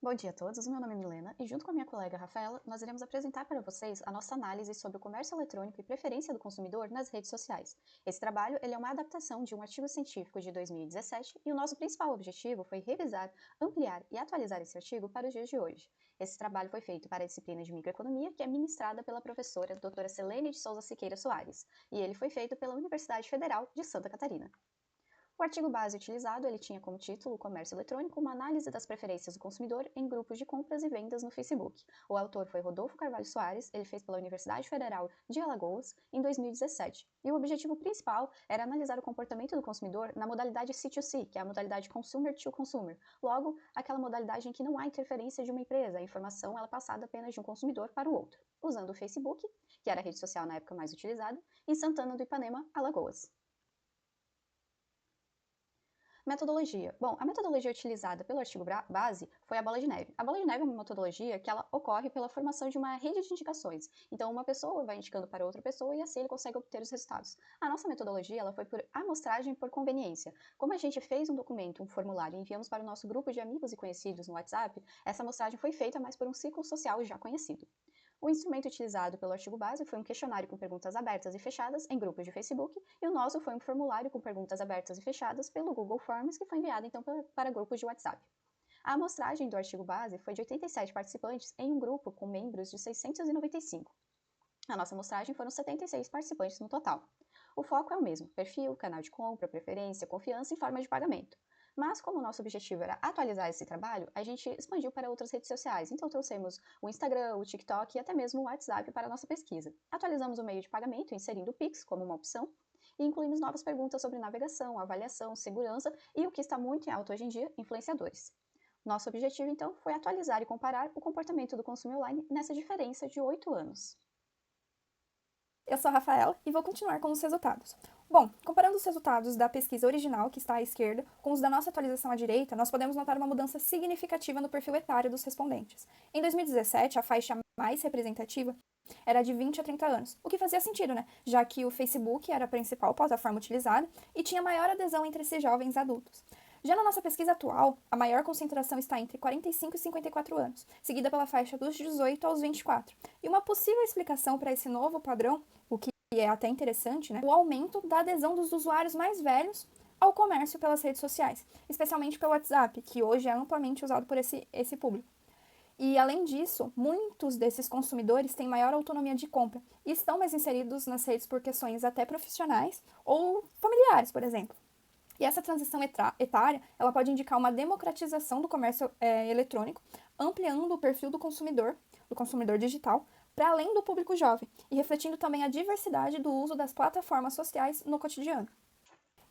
Bom dia a todos, o meu nome é Milena e junto com a minha colega Rafaela, nós iremos apresentar para vocês a nossa análise sobre o comércio eletrônico e preferência do consumidor nas redes sociais. Esse trabalho é uma adaptação de um artigo científico de 2017 e o nosso principal objetivo foi revisar, ampliar e atualizar esse artigo para os dias de hoje. Esse trabalho foi feito para a disciplina de microeconomia, que é ministrada pela professora doutora Selene de Souza Siqueira Soares, e ele foi feito pela Universidade Federal de Santa Catarina. O artigo base utilizado ele tinha como título o Comércio Eletrônico, uma análise das preferências do consumidor em grupos de compras e vendas no Facebook. O autor foi Rodolfo Carvalho Soares, ele fez pela Universidade Federal de Alagoas em 2017. E o objetivo principal era analisar o comportamento do consumidor na modalidade C2C, que é a modalidade Consumer to Consumer. Logo, aquela modalidade em que não há interferência de uma empresa, a informação ela é passada apenas de um consumidor para o outro, usando o Facebook, que era a rede social na época mais utilizada, em Santana do Ipanema, Alagoas. Metodologia. Bom, a metodologia utilizada pelo artigo base foi a bola de neve. A bola de neve é uma metodologia que ela ocorre pela formação de uma rede de indicações. Então, uma pessoa vai indicando para outra pessoa e assim ele consegue obter os resultados. A nossa metodologia ela foi por amostragem por conveniência. Como a gente fez um documento, um formulário e enviamos para o nosso grupo de amigos e conhecidos no WhatsApp, essa amostragem foi feita mais por um ciclo social já conhecido. O instrumento utilizado pelo artigo base foi um questionário com perguntas abertas e fechadas em grupos de Facebook, e o nosso foi um formulário com perguntas abertas e fechadas pelo Google Forms, que foi enviado então para grupos de WhatsApp. A amostragem do artigo base foi de 87 participantes em um grupo com membros de 695. A nossa amostragem foram 76 participantes no total. O foco é o mesmo: perfil, canal de compra, preferência, confiança e forma de pagamento. Mas, como o nosso objetivo era atualizar esse trabalho, a gente expandiu para outras redes sociais. Então, trouxemos o Instagram, o TikTok e até mesmo o WhatsApp para a nossa pesquisa. Atualizamos o meio de pagamento, inserindo o Pix como uma opção, e incluímos novas perguntas sobre navegação, avaliação, segurança e o que está muito em alta hoje em dia, influenciadores. Nosso objetivo, então, foi atualizar e comparar o comportamento do consumo online nessa diferença de 8 anos. Eu sou a Rafaela e vou continuar com os resultados. Bom, comparando os resultados da pesquisa original, que está à esquerda, com os da nossa atualização à direita, nós podemos notar uma mudança significativa no perfil etário dos respondentes. Em 2017, a faixa mais representativa era de 20 a 30 anos, o que fazia sentido, né? Já que o Facebook era a principal plataforma utilizada e tinha maior adesão entre esses jovens adultos. Já na nossa pesquisa atual, a maior concentração está entre 45 e 54 anos, seguida pela faixa dos 18 aos 24. E uma possível explicação para esse novo padrão, o que é até interessante, né? O aumento da adesão dos usuários mais velhos ao comércio pelas redes sociais, especialmente pelo WhatsApp, que hoje é amplamente usado por esse público. E, além disso, muitos desses consumidores têm maior autonomia de compra e estão mais inseridos nas redes por questões até profissionais ou familiares, por exemplo. E essa transição etária, ela pode indicar uma democratização do comércio eletrônico, ampliando o perfil do consumidor digital, para além do público jovem, e refletindo também a diversidade do uso das plataformas sociais no cotidiano.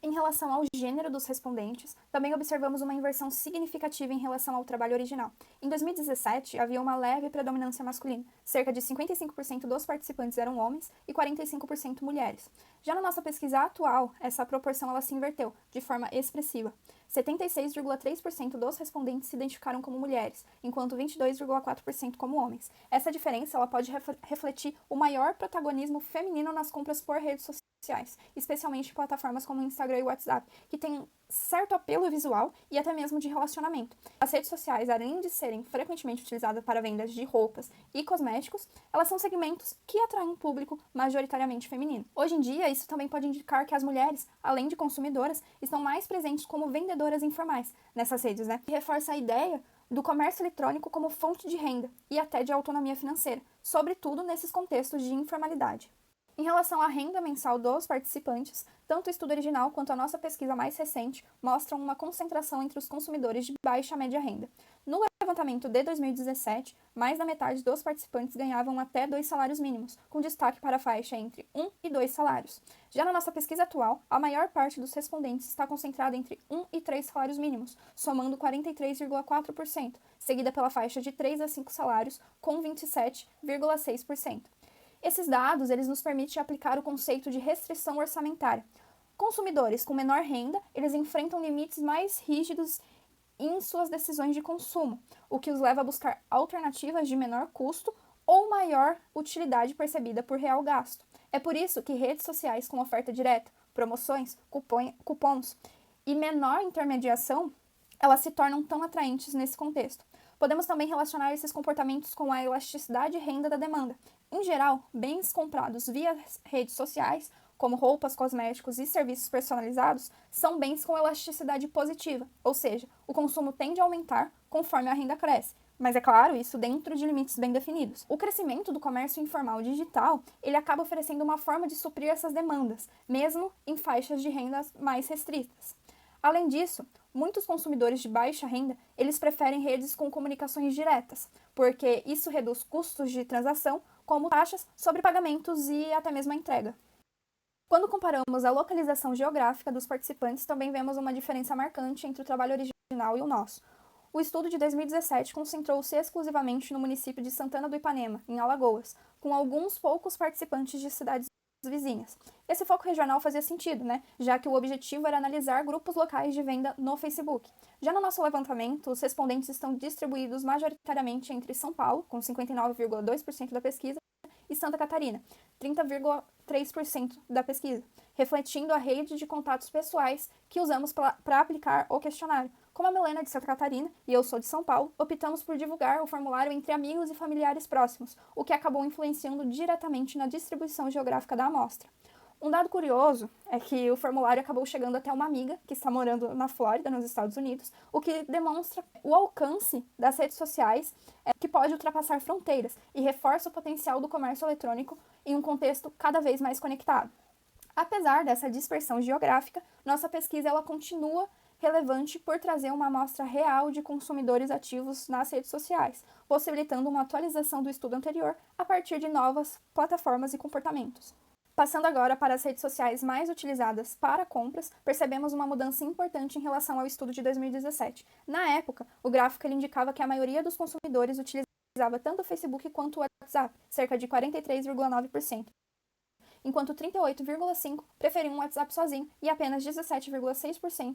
Em relação ao gênero dos respondentes, também observamos uma inversão significativa em relação ao trabalho original. Em 2017, havia uma leve predominância masculina. Cerca de 55% dos participantes eram homens e 45% mulheres. Já na nossa pesquisa atual, essa proporção ela se inverteu de forma expressiva. 76,3% dos respondentes se identificaram como mulheres, enquanto 22,4% como homens. Essa diferença ela pode refletir o maior protagonismo feminino nas compras por redes sociais, especialmente em plataformas como o Instagram e o WhatsApp, que têm certo apelo visual e até mesmo de relacionamento. As redes sociais, além de serem frequentemente utilizadas para vendas de roupas e cosméticos, elas são segmentos que atraem um público majoritariamente feminino. Hoje em dia, isso também pode indicar que as mulheres, além de consumidoras, estão mais presentes como vendedoras informais nessas redes, né? E reforça a ideia do comércio eletrônico como fonte de renda e até de autonomia financeira, sobretudo nesses contextos de informalidade. Em relação à renda mensal dos participantes, tanto o estudo original quanto a nossa pesquisa mais recente mostram uma concentração entre os consumidores de baixa e média renda. No levantamento de 2017, mais da metade dos participantes ganhavam até 2 salários mínimos, com destaque para a faixa entre 1 e 2 salários. Já na nossa pesquisa atual, a maior parte dos respondentes está concentrada entre 1 e 3 salários mínimos, somando 43,4%, seguida pela faixa de 3 a 5 salários, com 27,6%. Esses dados eles nos permitem aplicar o conceito de restrição orçamentária. Consumidores com menor renda, eles enfrentam limites mais rígidos em suas decisões de consumo, o que os leva a buscar alternativas de menor custo ou maior utilidade percebida por real gasto. É por isso que redes sociais com oferta direta, promoções, cupons e menor intermediação, elas se tornam tão atraentes nesse contexto. Podemos também relacionar esses comportamentos com a elasticidade e renda da demanda. Em geral, bens comprados via redes sociais, como roupas, cosméticos e serviços personalizados, são bens com elasticidade positiva, ou seja, o consumo tende a aumentar conforme a renda cresce. Mas é claro, isso dentro de limites bem definidos. O crescimento do comércio informal digital, ele acaba oferecendo uma forma de suprir essas demandas, mesmo em faixas de rendas mais restritas. Além disso, muitos consumidores de baixa renda, eles preferem redes com comunicações diretas, porque isso reduz custos de transação, como taxas sobre pagamentos e até mesmo a entrega. Quando comparamos a localização geográfica dos participantes, também vemos uma diferença marcante entre o trabalho original e o nosso. O estudo de 2017 concentrou-se exclusivamente no município de Santana do Ipanema, em Alagoas, com alguns poucos participantes de cidades vizinhas. Esse foco regional fazia sentido, já que o objetivo era analisar grupos locais de venda no Facebook. Já no nosso levantamento, os respondentes estão distribuídos majoritariamente entre São Paulo, com 59,2% da pesquisa, e Santa Catarina, 30,3% da pesquisa, refletindo a rede de contatos pessoais que usamos para aplicar o questionário. Como a Milena é de Santa Catarina e eu sou de São Paulo, optamos por divulgar o formulário entre amigos e familiares próximos, o que acabou influenciando diretamente na distribuição geográfica da amostra. Um dado curioso é que o formulário acabou chegando até uma amiga que está morando na Flórida, nos Estados Unidos, o que demonstra o alcance das redes sociais que pode ultrapassar fronteiras e reforça o potencial do comércio eletrônico em um contexto cada vez mais conectado. Apesar dessa dispersão geográfica, nossa pesquisa ela continua relevante por trazer uma amostra real de consumidores ativos nas redes sociais, possibilitando uma atualização do estudo anterior a partir de novas plataformas e comportamentos. Passando agora para as redes sociais mais utilizadas para compras, percebemos uma mudança importante em relação ao estudo de 2017. Na época, o gráfico ele indicava que a maioria dos consumidores utilizava tanto o Facebook quanto o WhatsApp, cerca de 43,9%, enquanto 38,5% preferiam o WhatsApp sozinho e apenas 17,6%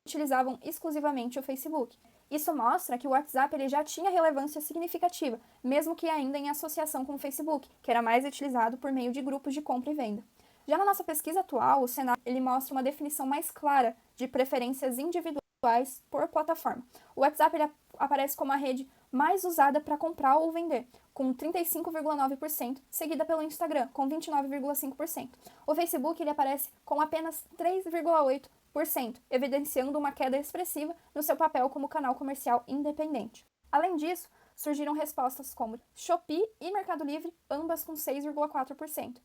utilizavam exclusivamente o Facebook. Isso mostra que o WhatsApp ele já tinha relevância significativa, mesmo que ainda em associação com o Facebook, que era mais utilizado por meio de grupos de compra e venda. Já na nossa pesquisa atual, o cenário ele mostra uma definição mais clara de preferências individuais por plataforma. O WhatsApp ele aparece como a rede mais usada para comprar ou vender, com 35,9%, seguida pelo Instagram, com 29,5%. O Facebook ele aparece com apenas 3,8%, evidenciando uma queda expressiva no seu papel como canal comercial independente. Além disso, surgiram respostas como Shopee e Mercado Livre, ambas com 6,4%.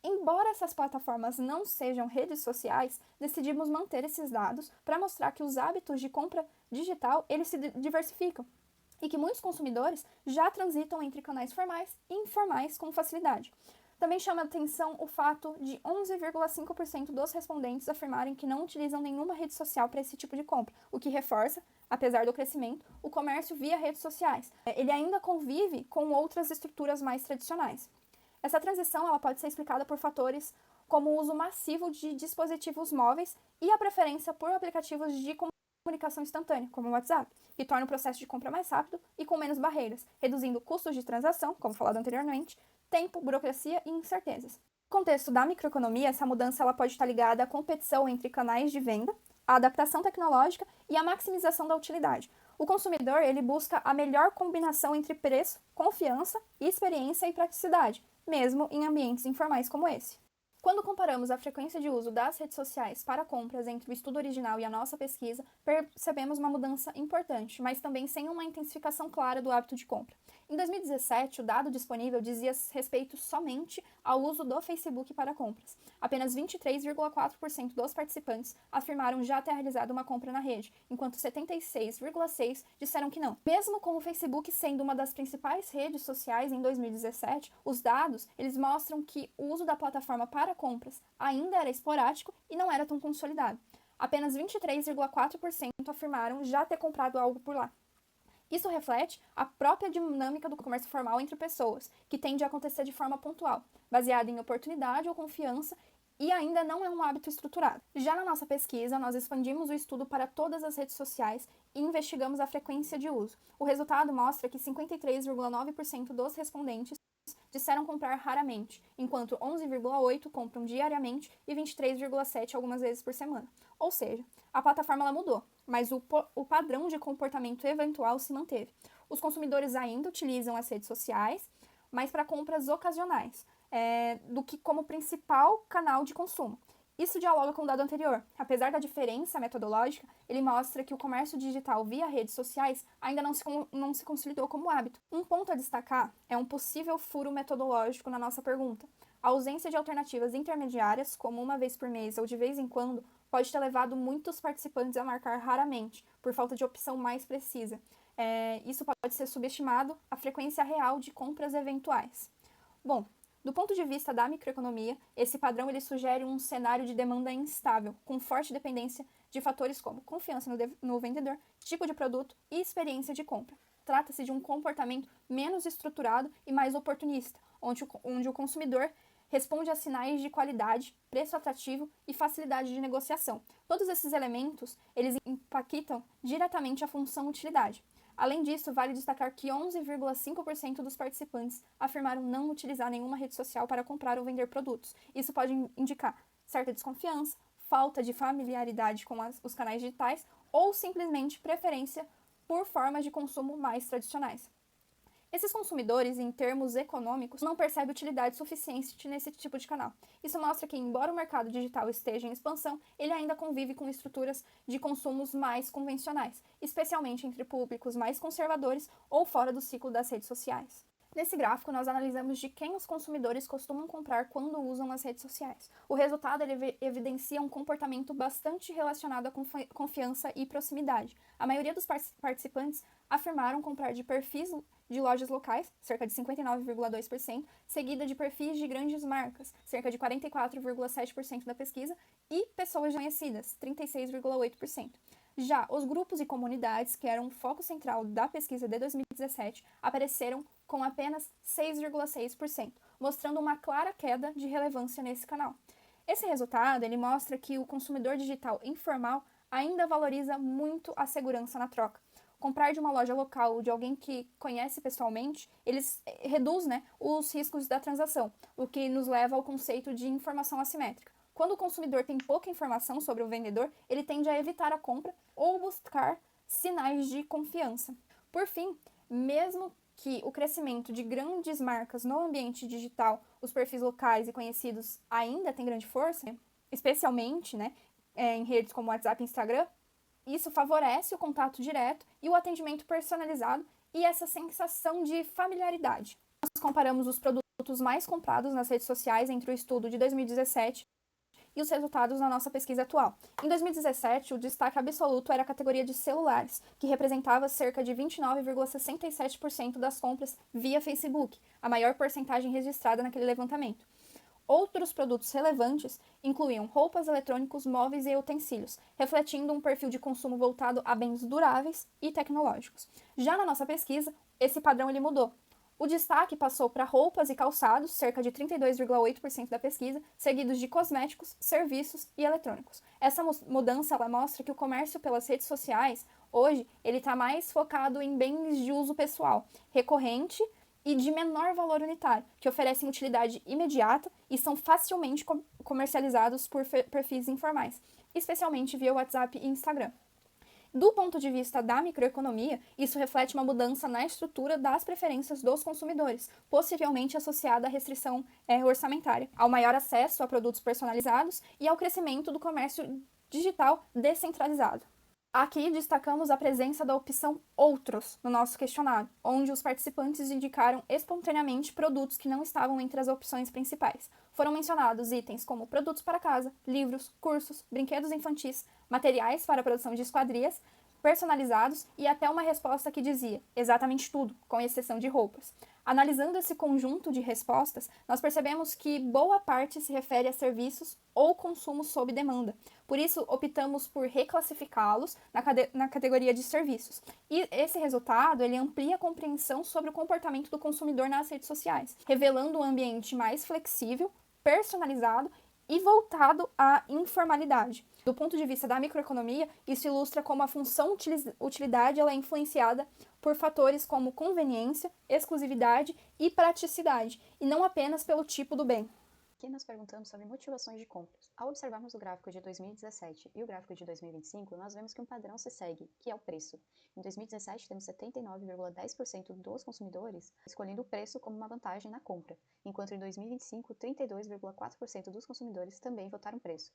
Embora essas plataformas não sejam redes sociais, decidimos manter esses dados para mostrar que os hábitos de compra digital eles se diversificam e que muitos consumidores já transitam entre canais formais e informais com facilidade. Também chama a atenção o fato de 11,5% dos respondentes afirmarem que não utilizam nenhuma rede social para esse tipo de compra, o que reforça, apesar do crescimento, o comércio via redes sociais. Ele ainda convive com outras estruturas mais tradicionais. Essa transição ela pode ser explicada por fatores como o uso massivo de dispositivos móveis e a preferência por aplicativos de comunicação instantânea, como o WhatsApp, que torna o processo de compra mais rápido e com menos barreiras, reduzindo custos de transação, como falado anteriormente, tempo, burocracia e incertezas. No contexto da microeconomia, essa mudança ela pode estar ligada à competição entre canais de venda, à adaptação tecnológica e à maximização da utilidade. O consumidor ele busca a melhor combinação entre preço, confiança, experiência e praticidade, mesmo em ambientes informais como esse. Quando comparamos a frequência de uso das redes sociais para compras entre o estudo original e a nossa pesquisa, percebemos uma mudança importante, mas também sem uma intensificação clara do hábito de compra. Em 2017, o dado disponível dizia respeito somente ao uso do Facebook para compras. Apenas 23,4% dos participantes afirmaram já ter realizado uma compra na rede, enquanto 76,6% disseram que não. Mesmo com o Facebook sendo uma das principais redes sociais em 2017, os dados eles mostram que o uso da plataforma para compras ainda era esporádico e não era tão consolidado. Apenas 23,4% afirmaram já ter comprado algo por lá. Isso reflete a própria dinâmica do comércio formal entre pessoas, que tende a acontecer de forma pontual, baseada em oportunidade ou confiança e ainda não é um hábito estruturado. Já na nossa pesquisa, nós expandimos o estudo para todas as redes sociais e investigamos a frequência de uso. O resultado mostra que 53,9% dos respondentes disseram comprar raramente, enquanto 11,8% compram diariamente e 23,7% algumas vezes por semana. Ou seja, a plataforma ela mudou, mas o padrão de comportamento eventual se manteve. Os consumidores ainda utilizam as redes sociais, mas para compras ocasionais, do que como principal canal de consumo. Isso dialoga com o dado anterior. Apesar da diferença metodológica, ele mostra que o comércio digital via redes sociais ainda não se consolidou como hábito. Um ponto a destacar é um possível furo metodológico na nossa pergunta. A ausência de alternativas intermediárias, como uma vez por mês ou de vez em quando, pode ter levado muitos participantes a marcar raramente, por falta de opção mais precisa. Isso pode ser subestimado a frequência real de compras eventuais. Bom, do ponto de vista da microeconomia, esse padrão ele sugere um cenário de demanda instável, com forte dependência de fatores como confiança no vendedor, tipo de produto e experiência de compra. Trata-se de um comportamento menos estruturado e mais oportunista, onde o consumidor responde a sinais de qualidade, preço atrativo e facilidade de negociação. Todos esses elementos, eles impactam diretamente a função utilidade. Além disso, vale destacar que 11,5% dos participantes afirmaram não utilizar nenhuma rede social para comprar ou vender produtos. Isso pode indicar certa desconfiança, falta de familiaridade com os canais digitais ou simplesmente preferência por formas de consumo mais tradicionais. Esses consumidores, em termos econômicos, não percebem utilidade suficiente nesse tipo de canal. Isso mostra que, embora o mercado digital esteja em expansão, ele ainda convive com estruturas de consumos mais convencionais, especialmente entre públicos mais conservadores ou fora do ciclo das redes sociais. Nesse gráfico, nós analisamos de quem os consumidores costumam comprar quando usam as redes sociais. O resultado ele evidencia um comportamento bastante relacionado à confiança e proximidade. A maioria dos participantes afirmaram comprar de perfis de lojas locais, cerca de 59,2%, seguida de perfis de grandes marcas, cerca de 44,7% da pesquisa, e pessoas conhecidas, 36,8%. Já os grupos e comunidades, que eram o foco central da pesquisa de 2017, apareceram com apenas 6,6%, mostrando uma clara queda de relevância nesse canal. Esse resultado ele mostra que o consumidor digital informal ainda valoriza muito a segurança na troca. Comprar de uma loja local ou de alguém que conhece pessoalmente, eles reduz, os riscos da transação, o que nos leva ao conceito de informação assimétrica. Quando o consumidor tem pouca informação sobre o vendedor, ele tende a evitar a compra ou buscar sinais de confiança. Por fim, mesmo que o crescimento de grandes marcas no ambiente digital, os perfis locais e conhecidos ainda tem grande força, especialmente em redes como WhatsApp e Instagram, isso favorece o contato direto e o atendimento personalizado e essa sensação de familiaridade. Nós comparamos os produtos mais comprados nas redes sociais entre o estudo de 2017 e os resultados na nossa pesquisa atual. Em 2017, o destaque absoluto era a categoria de celulares, que representava cerca de 29,67% das compras via Facebook, a maior porcentagem registrada naquele levantamento. Outros produtos relevantes incluíam roupas, eletrônicos, móveis e utensílios, refletindo um perfil de consumo voltado a bens duráveis e tecnológicos. Já na nossa pesquisa, esse padrão ele mudou. O destaque passou para roupas e calçados, cerca de 32,8% da pesquisa, seguidos de cosméticos, serviços e eletrônicos. Essa mudança ela mostra que o comércio pelas redes sociais, hoje, ele está mais focado em bens de uso pessoal, recorrente e de menor valor unitário, que oferecem utilidade imediata e são facilmente comercializados por perfis informais, especialmente via WhatsApp e Instagram. Do ponto de vista da microeconomia, isso reflete uma mudança na estrutura das preferências dos consumidores, possivelmente associada à restrição orçamentária, ao maior acesso a produtos personalizados e ao crescimento do comércio digital descentralizado. Aqui destacamos a presença da opção Outros no nosso questionário, onde os participantes indicaram espontaneamente produtos que não estavam entre as opções principais. Foram mencionados itens como produtos para casa, livros, cursos, brinquedos infantis, materiais para a produção de esquadrias, personalizados e até uma resposta que dizia exatamente tudo, com exceção de roupas. Analisando esse conjunto de respostas, nós percebemos que boa parte se refere a serviços ou consumo sob demanda. Por isso, optamos por reclassificá-los na categoria de serviços. E esse resultado ele amplia a compreensão sobre o comportamento do consumidor nas redes sociais, revelando um ambiente mais flexível, personalizado e voltado à informalidade. Do ponto de vista da microeconomia, isso ilustra como a função utilidade ela é influenciada por fatores como conveniência, exclusividade e praticidade, e não apenas pelo tipo do bem. Aqui nós perguntamos sobre motivações de compras. Ao observarmos o gráfico de 2017 e o gráfico de 2025, nós vemos que um padrão se segue, que é o preço. Em 2017, temos 79,10% dos consumidores escolhendo o preço como uma vantagem na compra, enquanto em 2025, 32,4% dos consumidores também votaram preço.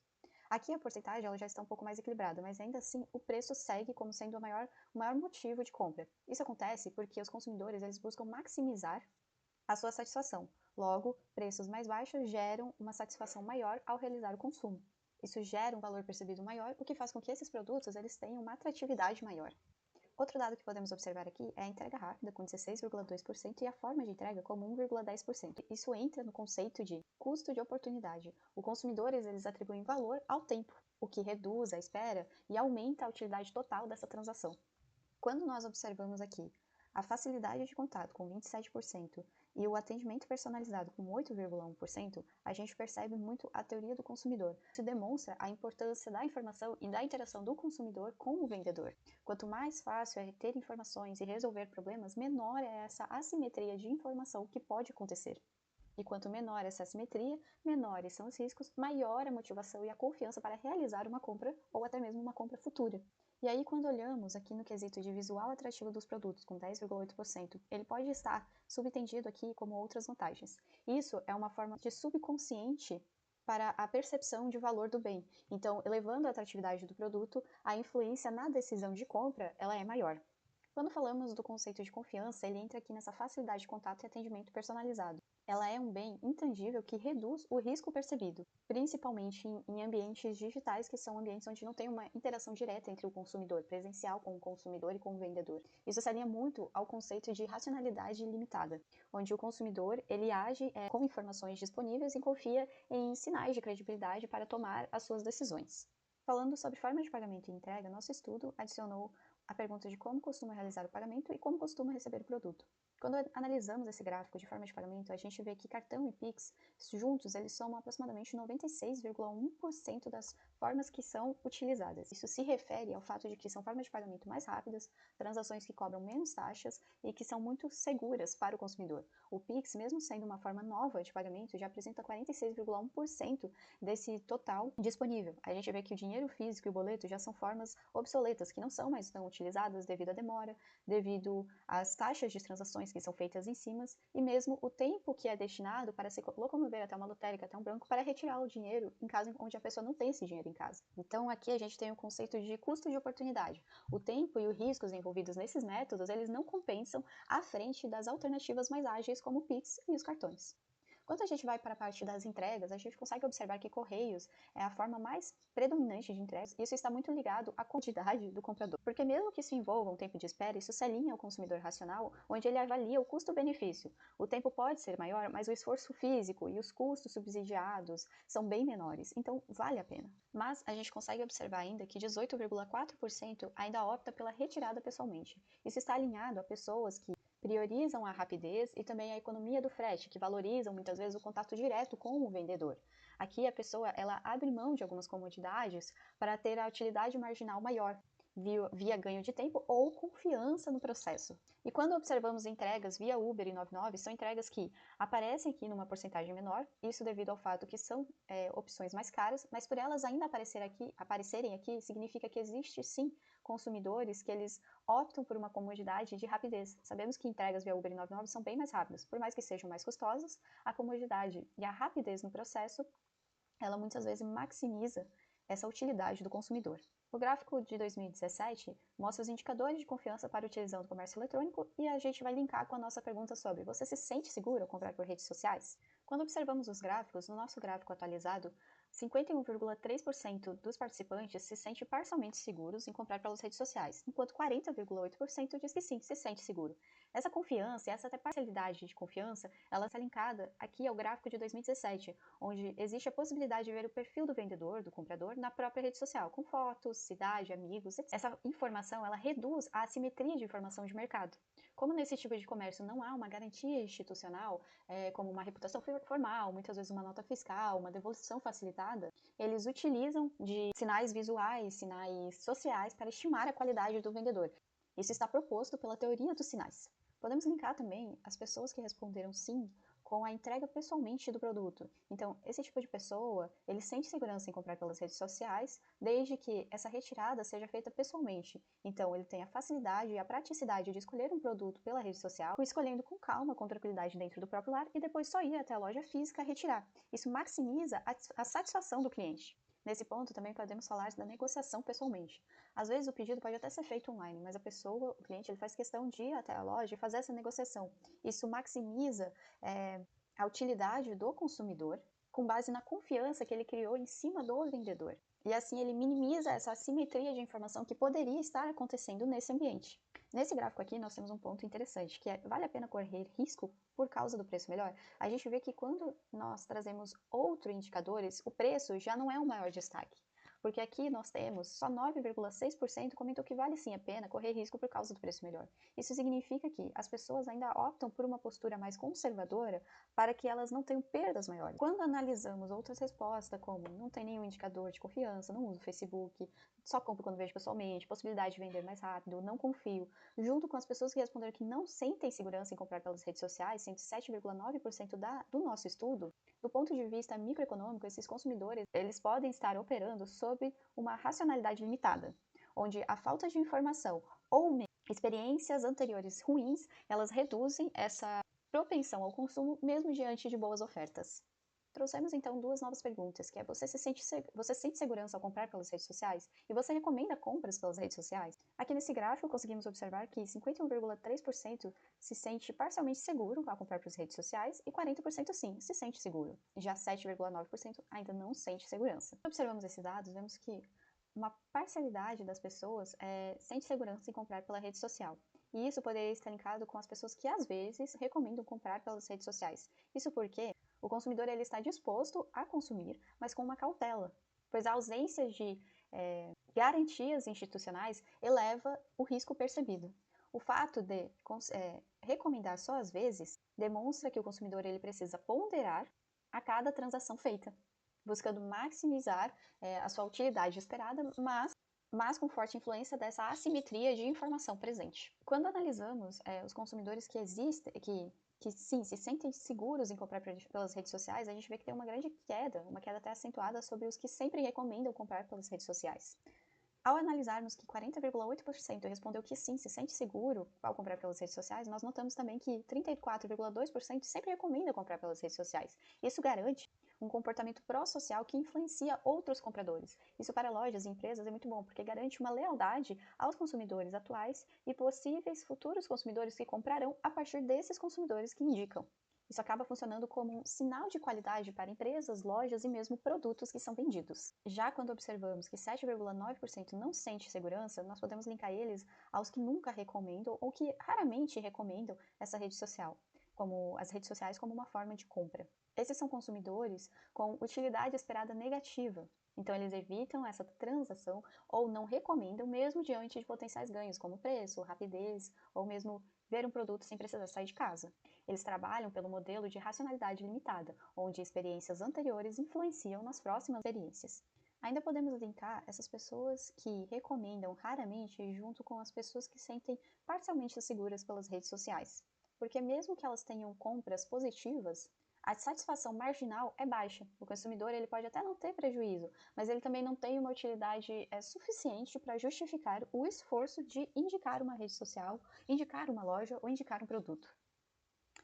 Aqui a porcentagem ela já está um pouco mais equilibrada, mas ainda assim o preço segue como sendo o maior motivo de compra. Isso acontece porque os consumidores eles buscam maximizar a sua satisfação. Logo, preços mais baixos geram uma satisfação maior ao realizar o consumo. Isso gera um valor percebido maior, o que faz com que esses produtos eles tenham uma atratividade maior. Outro dado que podemos observar aqui é a entrega rápida, com 16,2%, e a forma de entrega como 1,10%. Isso entra no conceito de custo de oportunidade. Os consumidores eles atribuem valor ao tempo, o que reduz a espera e aumenta a utilidade total dessa transação. Quando nós observamos aqui a facilidade de contato com 27% e o atendimento personalizado com 8,1%, a gente percebe muito a teoria do consumidor. Isso demonstra a importância da informação e da interação do consumidor com o vendedor. Quanto mais fácil é ter informações e resolver problemas, menor é essa assimetria de informação que pode acontecer. E quanto menor essa assimetria, menores são os riscos, maior a motivação e a confiança para realizar uma compra ou até mesmo uma compra futura. E aí, quando olhamos aqui no quesito de visual atrativo dos produtos, com 10,8%, ele pode estar subentendido aqui como outras vantagens. Isso é uma forma de subconsciente para a percepção de valor do bem. Então, elevando a atratividade do produto, a influência na decisão de compra ela é maior. Quando falamos do conceito de confiança, ele entra aqui nessa facilidade de contato e atendimento personalizado. Ela é um bem intangível que reduz o risco percebido, principalmente em ambientes digitais, que são ambientes onde não tem uma interação direta entre o consumidor, presencial com o consumidor e com o vendedor. Isso se alinha muito ao conceito de racionalidade limitada, onde o consumidor ele age com informações disponíveis e confia em sinais de credibilidade para tomar as suas decisões. Falando sobre forma de pagamento e entrega, nosso estudo adicionou a pergunta de como costuma realizar o pagamento e como costuma receber o produto. Quando analisamos esse gráfico de forma de pagamento, a gente vê que cartão e Pix, juntos, eles somam aproximadamente 96,1% das formas que são utilizadas. Isso se refere ao fato de que são formas de pagamento mais rápidas, transações que cobram menos taxas e que são muito seguras para o consumidor. O Pix, mesmo sendo uma forma nova de pagamento, já apresenta 46,1% desse total disponível. A gente vê que o dinheiro físico e o boleto já são formas obsoletas, que não são mais tão utilizadas devido à demora, devido às taxas de transações que são feitas em cima e mesmo o tempo que é destinado para se locomover até uma lotérica, até um banco, para retirar o dinheiro em caso onde a pessoa não tem esse dinheiro em casa. Então aqui a gente tem o conceito de custo de oportunidade. O tempo e os riscos envolvidos nesses métodos, eles não compensam à frente das alternativas mais ágeis como o Pix e os cartões. Quando a gente vai para a parte das entregas, a gente consegue observar que Correios é a forma mais predominante de entregas. Isso está muito ligado à quantidade do comprador, porque mesmo que isso envolva um tempo de espera, isso se alinha ao consumidor racional, onde ele avalia o custo-benefício. O tempo pode ser maior, mas o esforço físico e os custos subsidiados são bem menores, então vale a pena. Mas a gente consegue observar ainda que 18,4% ainda opta pela retirada pessoalmente. Isso está alinhado a pessoas que priorizam a rapidez e também a economia do frete, que valorizam muitas vezes o contato direto com o vendedor. Aqui a pessoa ela abre mão de algumas comodidades para ter a utilidade marginal maior, via ganho de tempo ou confiança no processo. E quando observamos entregas via Uber e 99, são entregas que aparecem aqui numa porcentagem menor, isso devido ao fato que são opções mais caras, mas por elas ainda aparecerem aqui, significa que existe sim consumidores que eles optam por uma comodidade de rapidez. Sabemos que entregas via Uber e 99 são bem mais rápidas, por mais que sejam mais custosas, a comodidade e a rapidez no processo, ela muitas vezes maximiza essa utilidade do consumidor. O gráfico de 2017 mostra os indicadores de confiança para a utilização do comércio eletrônico e a gente vai linkar com a nossa pergunta sobre: você se sente seguro ao comprar por redes sociais? Quando observamos os gráficos, no nosso gráfico atualizado, 51,3% dos participantes se sente parcialmente seguros em comprar pelas redes sociais, enquanto 40,8% diz que sim, se sente seguro. Essa confiança e essa até parcialidade de confiança, ela está linkada aqui ao gráfico de 2017, onde existe a possibilidade de ver o perfil do vendedor, do comprador, na própria rede social, com fotos, cidade, amigos, etc. Essa informação, ela reduz a assimetria de informação de mercado. Como nesse tipo de comércio não há uma garantia institucional, como uma reputação formal, muitas vezes uma nota fiscal, uma devolução facilitada, eles utilizam de sinais visuais, sinais sociais para estimar a qualidade do vendedor. Isso está proposto pela teoria dos sinais. Podemos linkar também as pessoas que responderam sim com a entrega pessoalmente do produto. Então, esse tipo de pessoa, ele sente segurança em comprar pelas redes sociais, desde que essa retirada seja feita pessoalmente. Então, ele tem a facilidade e a praticidade de escolher um produto pela rede social, escolhendo com calma, com tranquilidade dentro do próprio lar, e depois só ir até a loja física retirar. Isso maximiza a satisfação do cliente. Nesse ponto, também podemos falar da negociação pessoalmente. Às vezes, o pedido pode até ser feito online, mas a pessoa, o cliente, ele faz questão de ir até a loja e fazer essa negociação. Isso maximiza a utilidade do consumidor com base na confiança que ele criou em cima do vendedor. E assim ele minimiza essa assimetria de informação que poderia estar acontecendo nesse ambiente. Nesse gráfico aqui, nós temos um ponto interessante, que é, vale a pena correr risco por causa do preço melhor? A gente vê que quando nós trazemos outros indicadores, o preço já não é o maior destaque. Porque aqui nós temos só 9,6% comentou que vale sim a pena correr risco por causa do preço melhor. Isso significa que as pessoas ainda optam por uma postura mais conservadora para que elas não tenham perdas maiores. Quando analisamos outras respostas, como não tem nenhum indicador de confiança, não uso o Facebook, só compro quando vejo pessoalmente, possibilidade de vender mais rápido, não confio, junto com as pessoas que responderam que não sentem segurança em comprar pelas redes sociais, 107,9% do nosso estudo, do ponto de vista microeconômico, esses consumidores eles podem estar operando sob uma racionalidade limitada, onde a falta de informação ou experiências anteriores ruins, elas reduzem essa propensão ao consumo mesmo diante de boas ofertas. Trouxemos então duas novas perguntas, que é você sente segurança ao comprar pelas redes sociais? E você recomenda compras pelas redes sociais? Aqui nesse gráfico conseguimos observar que 51,3% se sente parcialmente seguro ao comprar pelas redes sociais e 40% sim, se sente seguro. Já 7,9% ainda não sente segurança. Quando observamos esses dados, vemos que uma parcialidade das pessoas sente segurança em comprar pela rede social. E isso poderia estar linkado com as pessoas que às vezes recomendam comprar pelas redes sociais. Isso porque o consumidor ele está disposto a consumir, mas com uma cautela, pois a ausência de garantias institucionais eleva o risco percebido. O fato de recomendar só às vezes demonstra que o consumidor ele precisa ponderar a cada transação feita, buscando maximizar a sua utilidade esperada, mas com forte influência dessa assimetria de informação presente. Quando analisamos os consumidores que existem, que sim, se sentem seguros em comprar pelas redes sociais, a gente vê que tem uma grande queda, uma queda até acentuada sobre os que sempre recomendam comprar pelas redes sociais. Ao analisarmos que 40,8% respondeu que sim, se sente seguro ao comprar pelas redes sociais, nós notamos também que 34,2% sempre recomenda comprar pelas redes sociais. Isso garante um comportamento pró-social que influencia outros compradores. Isso para lojas e empresas é muito bom, porque garante uma lealdade aos consumidores atuais e possíveis futuros consumidores que comprarão a partir desses consumidores que indicam. Isso acaba funcionando como um sinal de qualidade para empresas, lojas e mesmo produtos que são vendidos. Já quando observamos que 7,9% não sente segurança, nós podemos linkar eles aos que nunca recomendam ou que raramente recomendam essa rede social, como as redes sociais como uma forma de compra. Esses são consumidores com utilidade esperada negativa, então eles evitam essa transação ou não recomendam mesmo diante de potenciais ganhos, como preço, rapidez ou mesmo ver um produto sem precisar sair de casa. Eles trabalham pelo modelo de racionalidade limitada, onde experiências anteriores influenciam nas próximas experiências. Ainda podemos linkar essas pessoas que recomendam raramente junto com as pessoas que sentem parcialmente seguras pelas redes sociais. Porque mesmo que elas tenham compras positivas, a satisfação marginal é baixa. O consumidor ele pode até não ter prejuízo, mas ele também não tem uma utilidade suficiente para justificar o esforço de indicar uma rede social, indicar uma loja ou indicar um produto.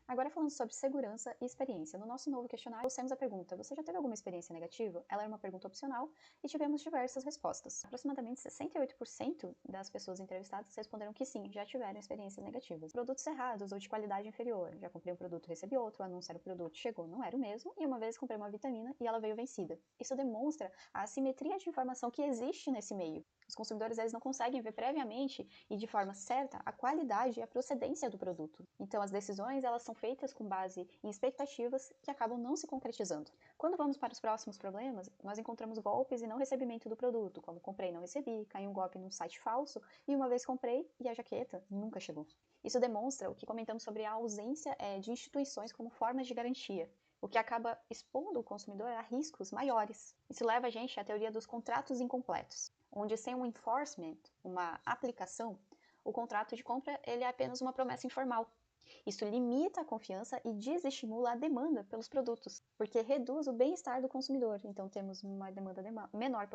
Agora falando sobre segurança e experiência. No nosso novo questionário, trouxemos a pergunta: você já teve alguma experiência negativa? Ela era uma pergunta opcional e tivemos diversas respostas. Aproximadamente 68% das pessoas entrevistadas responderam que sim, já tiveram experiências negativas. Produtos errados ou de qualidade inferior. Já comprei um produto, recebi outro, o anúncio era o produto, chegou, não era o mesmo, e uma vez comprei uma vitamina e ela veio vencida. Isso demonstra a assimetria de informação que existe nesse meio. Os consumidores eles não conseguem ver previamente e de forma certa a qualidade e a procedência do produto. Então as decisões elas são feitas com base em expectativas que acabam não se concretizando. Quando vamos para os próximos problemas, nós encontramos golpes e não recebimento do produto, como comprei e não recebi, caiu um golpe num site falso e uma vez comprei e a jaqueta nunca chegou. Isso demonstra o que comentamos sobre a ausência de instituições como formas de garantia, o que acaba expondo o consumidor a riscos maiores. Isso leva a gente à teoria dos contratos incompletos, onde sem um enforcement, uma aplicação, o contrato de compra ele é apenas uma promessa informal. Isso limita a confiança e desestimula a demanda pelos produtos, porque reduz o bem-estar do consumidor. Então, temos uma demanda menor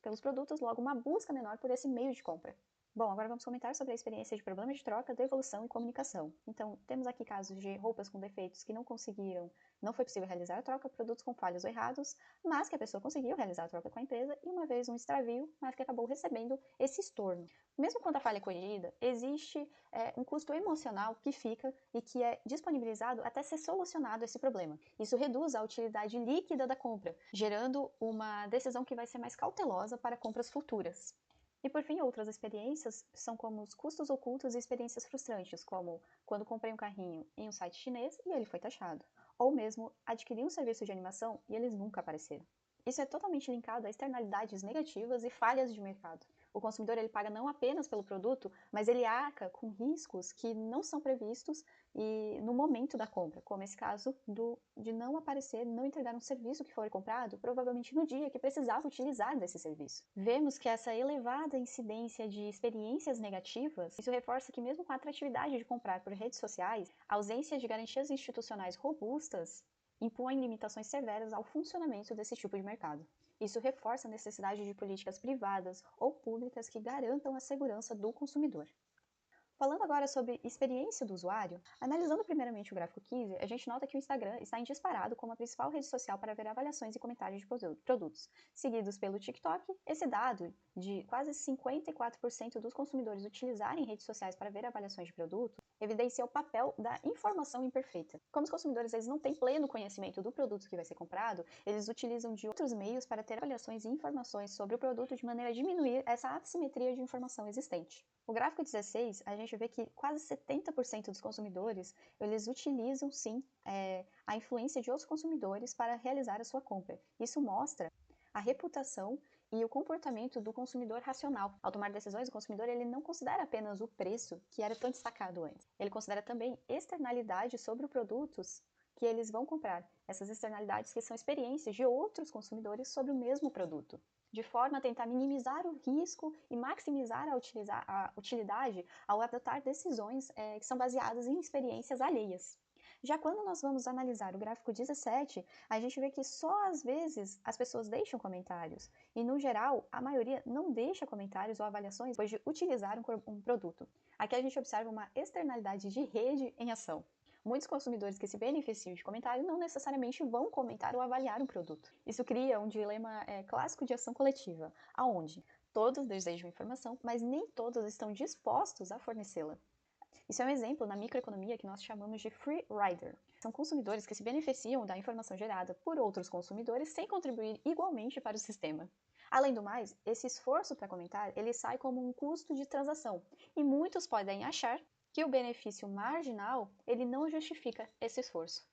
pelos produtos, logo uma busca menor por esse meio de compra. Bom, agora vamos comentar sobre a experiência de problema de troca, devolução e comunicação. Então, temos aqui casos de roupas com defeitos que não foi possível realizar a troca, produtos com falhas ou errados, mas que a pessoa conseguiu realizar a troca com a empresa e uma vez um extravio, mas que acabou recebendo esse estorno. Mesmo quando a falha é corrigida, existe um custo emocional que fica e que é disponibilizado até ser solucionado esse problema. Isso reduz a utilidade líquida da compra, gerando uma decisão que vai ser mais cautelosa para compras futuras. E por fim, outras experiências são como os custos ocultos e experiências frustrantes, como quando comprei um carrinho em um site chinês e ele foi taxado, ou mesmo adquiri um serviço de animação e eles nunca apareceram. Isso é totalmente linkado a externalidades negativas e falhas de mercado. O consumidor ele paga não apenas pelo produto, mas ele arca com riscos que não são previstos e no momento da compra, como esse caso de não aparecer, não entregar um serviço que foi comprado, provavelmente no dia que precisava utilizar desse serviço. Vemos que essa elevada incidência de experiências negativas, isso reforça que mesmo com a atratividade de comprar por redes sociais, a ausência de garantias institucionais robustas impõe limitações severas ao funcionamento desse tipo de mercado. Isso reforça a necessidade de políticas privadas ou públicas que garantam a segurança do consumidor. Falando agora sobre experiência do usuário, analisando primeiramente o gráfico 15, a gente nota que o Instagram está em disparado como a principal rede social para ver avaliações e comentários de produtos, seguidos pelo TikTok. Esse dado de quase 54% dos consumidores utilizarem redes sociais para ver avaliações de produtos evidencia o papel da informação imperfeita. Como os consumidores eles não têm pleno conhecimento do produto que vai ser comprado, eles utilizam de outros meios para ter avaliações e informações sobre o produto de maneira a diminuir essa assimetria de informação existente. O gráfico 16, a gente vê que quase 70% dos consumidores, eles utilizam sim a influência de outros consumidores para realizar a sua compra. Isso mostra a reputação e o comportamento do consumidor racional. Ao tomar decisões, o consumidor ele não considera apenas o preço, que era tão destacado antes. Ele considera também externalidades sobre os produtos que eles vão comprar. Essas externalidades que são experiências de outros consumidores sobre o mesmo produto, de forma a tentar minimizar o risco e maximizar a utilidade ao adotar decisões que são baseadas em experiências alheias. Já quando nós vamos analisar o gráfico 17, a gente vê que só às vezes as pessoas deixam comentários, e no geral, a maioria não deixa comentários ou avaliações depois de utilizar um produto. Aqui a gente observa uma externalidade de rede em ação. Muitos consumidores que se beneficiam de comentário não necessariamente vão comentar ou avaliar um produto. Isso cria um dilema clássico de ação coletiva, aonde todos desejam informação, mas nem todos estão dispostos a fornecê-la. Isso é um exemplo na microeconomia que nós chamamos de free rider. São consumidores que se beneficiam da informação gerada por outros consumidores sem contribuir igualmente para o sistema. Além do mais, esse esforço para comentar, ele sai como um custo de transação, e muitos podem achar que o benefício marginal, ele não justifica esse esforço.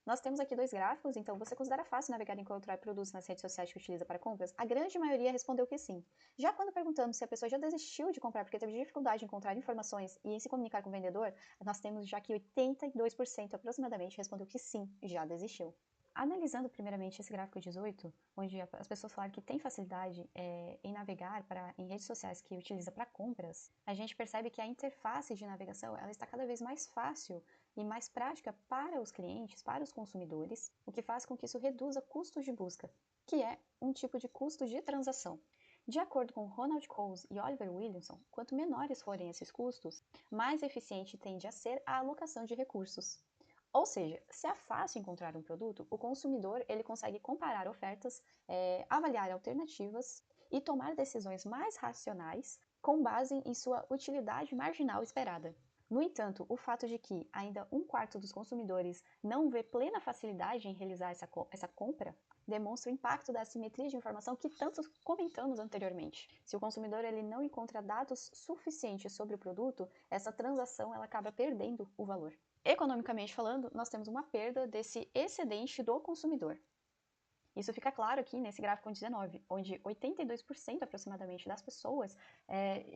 Nós temos aqui dois gráficos, então você considera fácil navegar e encontrar produtos nas redes sociais que utiliza para compras? A grande maioria respondeu que sim. Já quando perguntamos se a pessoa já desistiu de comprar porque teve dificuldade em encontrar informações e em se comunicar com o vendedor, nós temos já que 82% aproximadamente respondeu que sim, já desistiu. Analisando primeiramente esse gráfico 18, onde as pessoas falaram que tem facilidade em navegar em redes sociais que utiliza para compras, a gente percebe que a interface de navegação ela está cada vez mais fácil e mais prática para os clientes, para os consumidores, o que faz com que isso reduza custos de busca, que é um tipo de custo de transação. De acordo com Ronald Coase e Oliver Williamson, quanto menores forem esses custos, mais eficiente tende a ser a alocação de recursos. Ou seja, se é fácil encontrar um produto, o consumidor ele consegue comparar ofertas, avaliar alternativas e tomar decisões mais racionais com base em sua utilidade marginal esperada. No entanto, o fato de que ainda um quarto dos consumidores não vê plena facilidade em realizar essa compra demonstra o impacto da assimetria de informação que tanto comentamos anteriormente. Se o consumidor ele não encontra dados suficientes sobre o produto, essa transação ela acaba perdendo o valor. Economicamente falando, nós temos uma perda desse excedente do consumidor. Isso fica claro aqui nesse gráfico 19, onde 82% aproximadamente das pessoas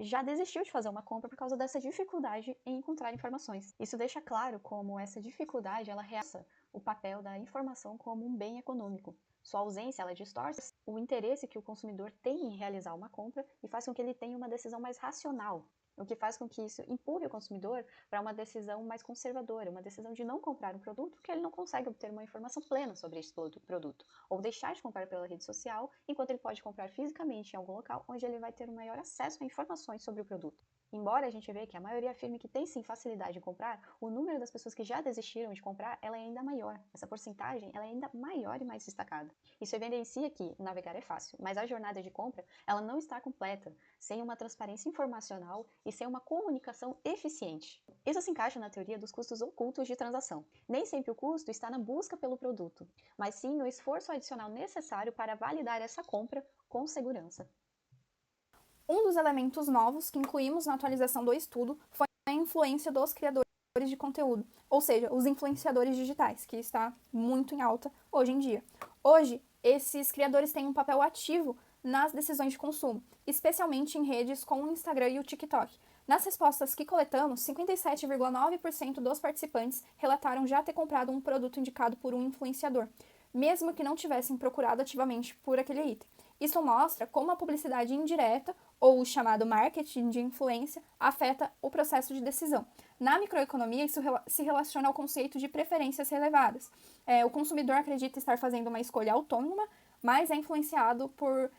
já desistiu de fazer uma compra por causa dessa dificuldade em encontrar informações. Isso deixa claro como essa dificuldade ela realça o papel da informação como um bem econômico. Sua ausência ela distorce o interesse que o consumidor tem em realizar uma compra e faz com que ele tenha uma decisão mais racional. o que faz com que isso empurre o consumidor para uma decisão mais conservadora, uma decisão de não comprar um produto porque ele não consegue obter uma informação plena sobre esse produto, ou deixar de comprar pela rede social, enquanto ele pode comprar fisicamente em algum local onde ele vai ter um maior acesso a informações sobre o produto. Embora a gente veja que a maioria afirme que tem sim facilidade em comprar, o número das pessoas que já desistiram de comprar ela é ainda maior. Essa porcentagem ela é ainda maior e mais destacada. Isso evidencia que navegar é fácil, mas a jornada de compra ela não está completa sem uma transparência informacional e sem uma comunicação eficiente. Isso se encaixa na teoria dos custos ocultos de transação. Nem sempre o custo está na busca pelo produto, mas sim no esforço adicional necessário para validar essa compra com segurança. Um dos elementos novos que incluímos na atualização do estudo foi a influência dos criadores de conteúdo, ou seja, os influenciadores digitais, que está muito em alta hoje em dia. Hoje, esses criadores têm um papel ativo nas decisões de consumo, especialmente em redes como o Instagram e o TikTok. Nas respostas que coletamos, 57,9% dos participantes relataram já ter comprado um produto indicado por um influenciador, mesmo que não tivessem procurado ativamente por aquele item. Isso mostra como a publicidade indireta, ou o chamado marketing de influência, afeta o processo de decisão. Na microeconomia, isso se relaciona ao conceito de preferências relevadas. O consumidor acredita estar fazendo uma escolha autônoma, mas é influenciado por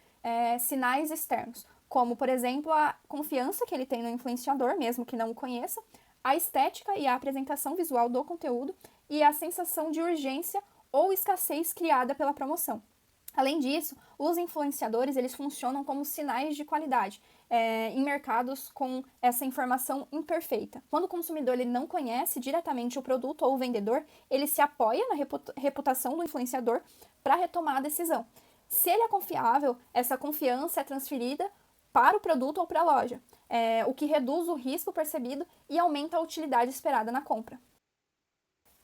sinais externos, como, por exemplo, a confiança que ele tem no influenciador, mesmo que não o conheça, a estética e a apresentação visual do conteúdo e a sensação de urgência ou escassez criada pela promoção. Além disso, os influenciadores eles funcionam como sinais de qualidade em mercados com essa informação imperfeita. Quando o consumidor ele não conhece diretamente o produto ou o vendedor, ele se apoia na reputação do influenciador para retomar a decisão. Se ele é confiável, essa confiança é transferida para o produto ou para a loja, o que reduz o risco percebido e aumenta a utilidade esperada na compra.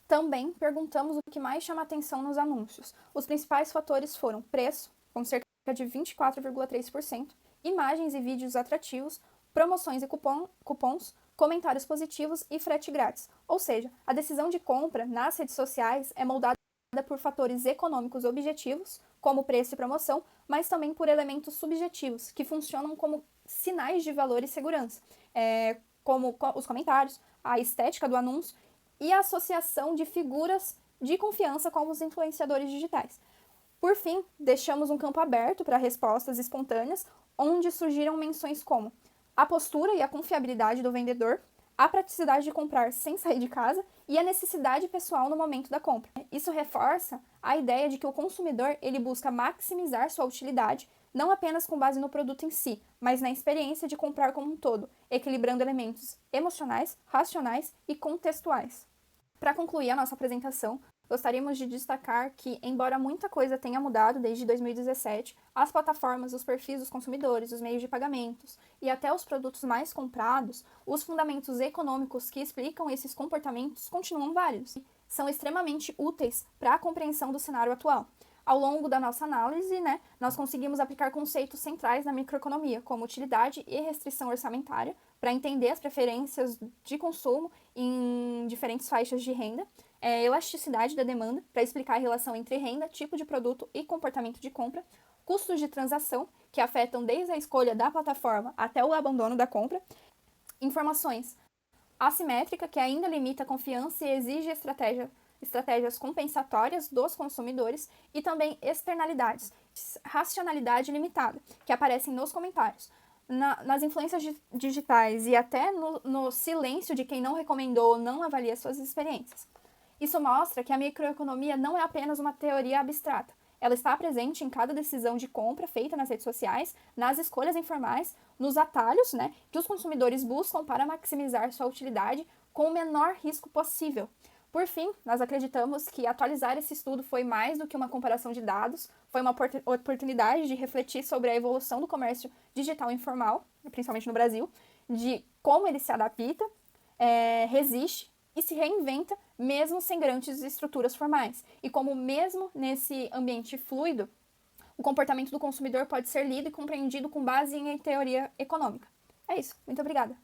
Também perguntamos o que mais chama atenção nos anúncios. Os principais fatores foram preço, com cerca de 24,3%, imagens e vídeos atrativos, promoções e cupons, comentários positivos e frete grátis. Ou seja, a decisão de compra nas redes sociais é moldada por fatores econômicos objetivos, como preço e promoção, mas também por elementos subjetivos, que funcionam como sinais de valor e segurança, como os comentários, a estética do anúncio e a associação de figuras de confiança com os influenciadores digitais. Por fim, deixamos um campo aberto para respostas espontâneas, onde surgiram menções como a postura e a confiabilidade do vendedor, a praticidade de comprar sem sair de casa e a necessidade pessoal no momento da compra. Isso reforça a ideia de que o consumidor ele busca maximizar sua utilidade, não apenas com base no produto em si, mas na experiência de comprar como um todo, equilibrando elementos emocionais, racionais e contextuais. Para concluir a nossa apresentação, gostaríamos de destacar que, embora muita coisa tenha mudado desde 2017, as plataformas, os perfis dos consumidores, os meios de pagamentos e até os produtos mais comprados, os fundamentos econômicos que explicam esses comportamentos continuam válidos e são extremamente úteis para a compreensão do cenário atual. Ao longo da nossa análise, nós conseguimos aplicar conceitos centrais na microeconomia, como utilidade e restrição orçamentária, para entender as preferências de consumo em diferentes faixas de renda, elasticidade da demanda, para explicar a relação entre renda, tipo de produto e comportamento de compra, custos de transação, que afetam desde a escolha da plataforma até o abandono da compra, informações assimétrica, que ainda limita a confiança e exige estratégias compensatórias dos consumidores, e também externalidades, racionalidade limitada, que aparecem nos comentários. Nas influências digitais e até no silêncio de quem não recomendou ou não avalia suas experiências. Isso mostra que a microeconomia não é apenas uma teoria abstrata. Ela está presente em cada decisão de compra feita nas redes sociais, nas escolhas informais, nos atalhos que os consumidores buscam para maximizar sua utilidade com o menor risco possível. Por fim, nós acreditamos que atualizar esse estudo foi mais do que uma comparação de dados, foi uma oportunidade de refletir sobre a evolução do comércio digital informal, principalmente no Brasil, de como ele se adapta, resiste e se reinventa mesmo sem grandes estruturas formais, e como mesmo nesse ambiente fluido, o comportamento do consumidor pode ser lido e compreendido com base em teoria econômica. É isso. Muito obrigada.